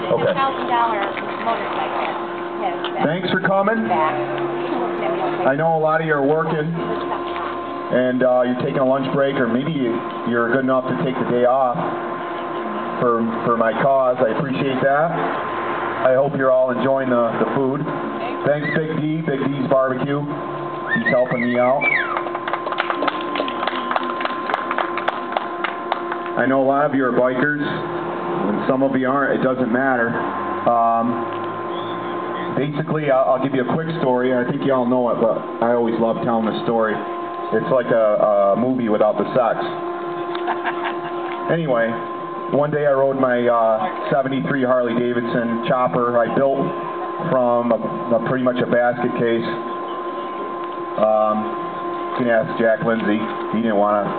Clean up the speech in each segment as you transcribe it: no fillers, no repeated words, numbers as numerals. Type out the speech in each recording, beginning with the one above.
Okay. $10,000 motorcycle. Thanks for coming. I know a lot of you are working, and you're taking a lunch break, or maybe you're good enough to take the day off for my cause. I appreciate that. I hope you're all enjoying the food. Thanks, Big D, Big D's Barbecue. He's helping me out. I know a lot of you are bikers, and some of you aren't. It doesn't matter. Basically, I'll give you a quick story. I think you all know it, but I always love telling the story. It's like a movie without the sex. Anyway, one day I rode my 73 Harley Davidson chopper I built from pretty much a basket case. You can ask Jack Lindsay. He didn't want to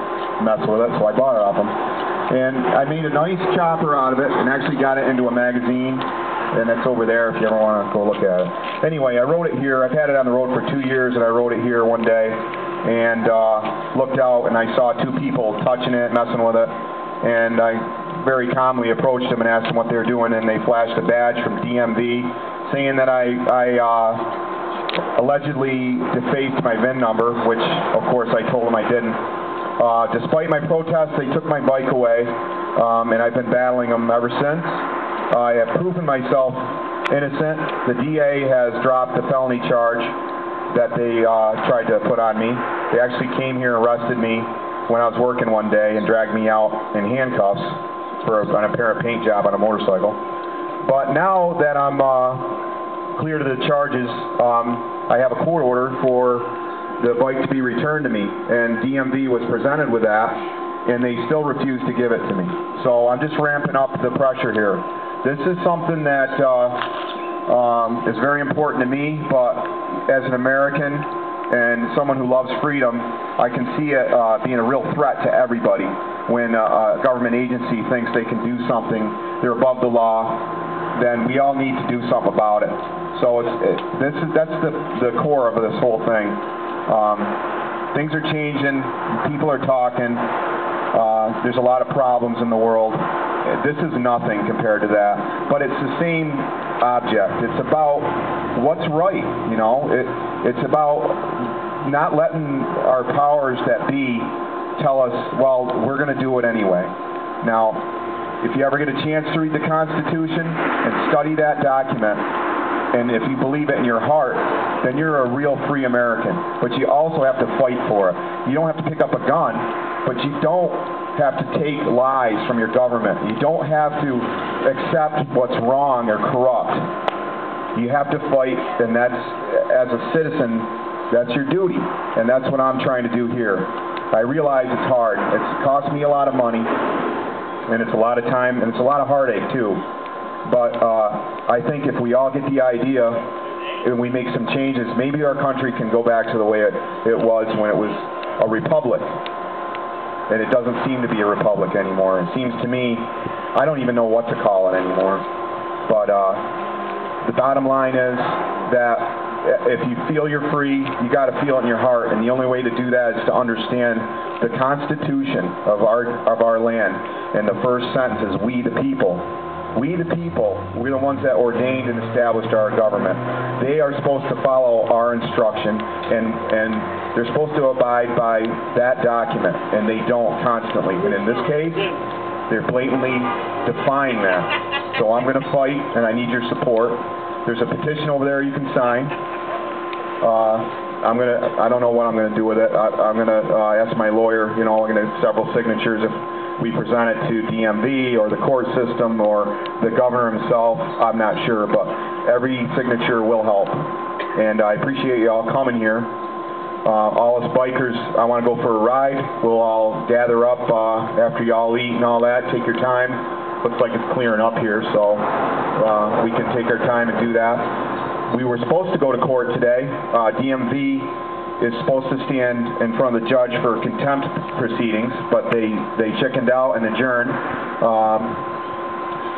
mess with it, so I bought it off him. And I made a nice chopper out of it and actually got it into a magazine. And it's over there if you ever want to go look at it. Anyway, I rode it here. I've had it on the road for 2 years, and I rode it here one day and looked out, and I saw two people touching it, messing with it. And I very calmly approached them and asked them what they were doing, and they flashed a badge from DMV saying that I allegedly defaced my VIN number, which, of course, I told them I didn't. Despite my protests, they took my bike away, and I've been battling them ever since. I have proven myself innocent. The DA has dropped the felony charge that they tried to put on me. They actually came here and arrested me when I was working one day and dragged me out in handcuffs on a pair of paint job on a motorcycle. But now that I'm clear to the charges, I have a court order for the bike to be returned to me, and DMV was presented with that, and they still refuse to give it to me. So I'm just ramping up the pressure here. This is something that is very important to me, but as an American and someone who loves freedom, I can see it being a real threat to everybody when a government agency thinks they can do something, they're above the law, then we all need to do something about it. So that's the core of this whole thing. Things are changing, people are talking, there's a lot of problems in the world. This is nothing compared to that, but it's the same object. It's about what's right, you know. It's about not letting our powers that be tell us, well, we're going to do it anyway. Now, if you ever get a chance to read the Constitution and study that document, and if you believe it in your heart, then you're a real free American. But you also have to fight for it. You don't have to pick up a gun, but you don't have to take lies from your government. You don't have to accept what's wrong or corrupt. You have to fight, and that's, as a citizen, that's your duty. And that's what I'm trying to do here. I realize it's hard. It's cost me a lot of money, and it's a lot of time, and it's a lot of heartache too. But I think if we all get the idea and we make some changes, maybe our country can go back to the way it was when it was a republic. And it doesn't seem to be a republic anymore. It seems to me, I don't even know what to call it anymore. But the bottom line is that if you feel you're free, you got to feel it in your heart. And the only way to do that is to understand the Constitution of our land. And the first sentence is, we the people. We the people, we're the ones that ordained and established our government. They are supposed to follow our instruction, and they're supposed to abide by that document, and they don't constantly. And in this case, they're blatantly defying that. So I'm going to fight, and I need your support. There's a petition over there you can sign. I don't know what I'm going to do with it. I'm going to ask my lawyer, you know, I'm going to have several signatures if we present it to DMV or the court system or the governor himself. I'm not sure, but every signature will help. And I appreciate you all coming here. All us bikers, I want to go for a ride. We'll all gather up after you all eat and all that. Take your time. Looks like it's clearing up here, so we can take our time and do that. We were supposed to go to court today. DMV is supposed to stand in front of the judge for contempt proceedings, but they chickened out and adjourned.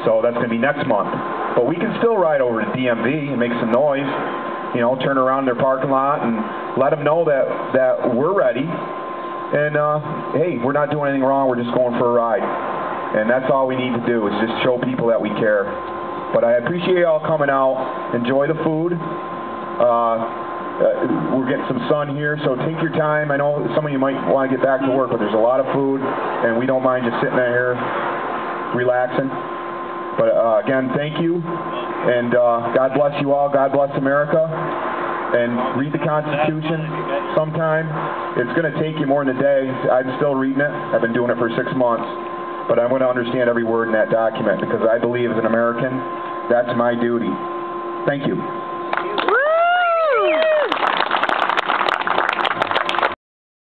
So that's going to be next month. But we can still ride over to DMV and make some noise, you know, turn around their parking lot and let them know that we're ready. And, hey, we're not doing anything wrong. We're just going for a ride. And that's all we need to do is just show people that we care. But I appreciate you all coming out. Enjoy the food. We're getting some sun here, so take your time. I know some of you might want to get back to work, but there's a lot of food, and we don't mind just sitting out here relaxing. But again, thank you, and God bless you all. God bless America. And read the Constitution sometime. It's going to take you more than a day. I'm still reading it. I've been doing it for 6 months. But I'm going to understand every word in that document because I believe as an American, that's my duty. Thank you.